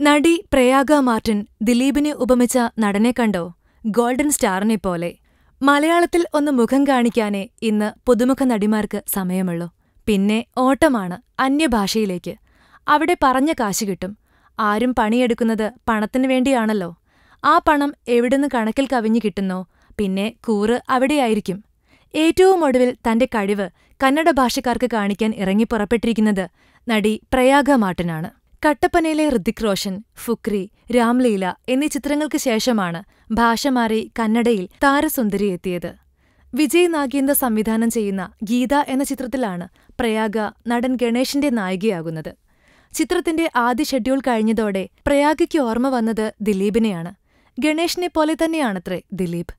നടി പ്രയാഗ മാർട്ടിൻ ദിലീപിനെ ഉപമിച്ച നടനെ കണ്ടോ? ഗോൾഡൻ സ്റ്റാറിനെപ്പോലെ. മലയാളത്തിൽ ഒന്ന് മുഖം കാണിക്കാനേ ഇന്ന് പുതുമുഖ നടിമാർക്ക് സമയമുള്ളൂ. പിന്നെ ഓട്ടമാണ് അന്യഭാഷയിലേക്ക്. അവിടെ പറഞ്ഞ കാശ് കിട്ടും. ആരും പണിയെടുക്കുന്നത് പണത്തിനു വേണ്ടിയാണല്ലോ. ആ പണം എവിടുന്ന് കണക്കിൽ കവിഞ്ഞു കിട്ടുന്നോ പിന്നെ കൂറ് അവിടെയായിരിക്കും. ഏറ്റവും ഒടുവിൽ തന്റെ കഴിവ് കന്നഡ ഭാഷക്കാർക്ക് കാണിക്കാൻ ഇറങ്ങിപ്പുറപ്പെട്ടിരിക്കുന്നത് നടി പ്രയാഗ മാർട്ടിനാണ്. കട്ടപ്പനയിലെ ഋതിക് റോഷൻ, ഫുക്രി, രാംലീല എന്നീ ചിത്രങ്ങൾക്ക് ശേഷമാണ് ഭാഷ മാറി കന്നഡയിൽ താരസുന്ദരി എത്തിയത്. വിജയ് നാഗേന്ദ്ര സംവിധാനം ചെയ്യുന്ന ഗീത എന്ന ചിത്രത്തിലാണ് പ്രയാഗ നടൻ ഗണേഷിന്റെ നായികയാകുന്നത്. ചിത്രത്തിന്റെ ആദ്യ ഷെഡ്യൂൾ കഴിഞ്ഞതോടെ പ്രയാഗയ്ക്ക് ഓർമ്മ വന്നത് ദിലീപിനെയാണ്. ഗണേഷിനെപ്പോലെ തന്നെയാണത്രേ ദിലീപ്.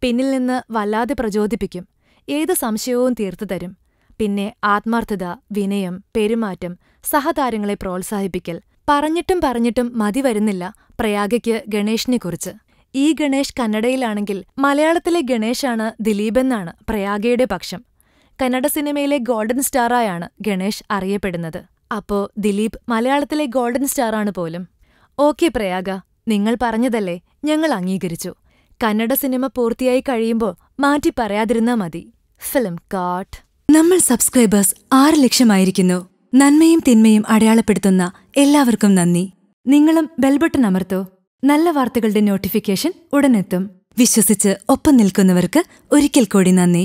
പിന്നിൽ നിന്ന് വല്ലാതെ പ്രചോദിപ്പിക്കും. ഏത് സംശയവും തീർത്തുതരും. പിന്നെ ആത്മാർത്ഥത, വിനയം, പെരുമാറ്റം, സഹതാരങ്ങളെ പ്രോത്സാഹിപ്പിക്കൽ. പറഞ്ഞിട്ടും മതി വരുന്നില്ല പ്രയാഗയ്ക്ക് ഗണേഷിനെക്കുറിച്ച്. ഈ ഗണേഷ് കന്നഡയിലാണെങ്കിൽ മലയാളത്തിലെ ഗണേശാണ് ദിലീപെന്നാണ് പ്രയാഗയുടെ പക്ഷം. കന്നഡ സിനിമയിലെ ഗോൾഡൻ സ്റ്റാറായാണ് ഗണേഷ് അറിയപ്പെടുന്നത്. അപ്പോ ദിലീപ് മലയാളത്തിലെ ഗോൾഡൻ സ്റ്റാറാണ് പോലും. ഓക്കെ പ്രയാഗ, നിങ്ങൾ പറഞ്ഞതല്ലേ, ഞങ്ങൾ അംഗീകരിച്ചു. കന്നഡ സിനിമ പൂർത്തിയായി കഴിയുമ്പോൾ മാറ്റി പറയാതിരുന്നാ മതി. ഫിലിം കാട്ട്. നമ്മൾ സബ്സ്ക്രൈബേഴ്സ് 6 ലക്ഷമായിരിക്കുന്നു. നന്മയും തിന്മയും അടയാളപ്പെടുത്തുന്ന എല്ലാവർക്കും നന്ദി. നിങ്ങളും ബെൽബട്ടൺ അമർത്തോ. നല്ല വാർത്തകളുടെ നോട്ടിഫിക്കേഷൻ ഉടനെത്തും. വിശ്വസിച്ച് ഒപ്പം നിൽക്കുന്നവർക്ക് ഒരിക്കൽ കൂടി നന്ദി.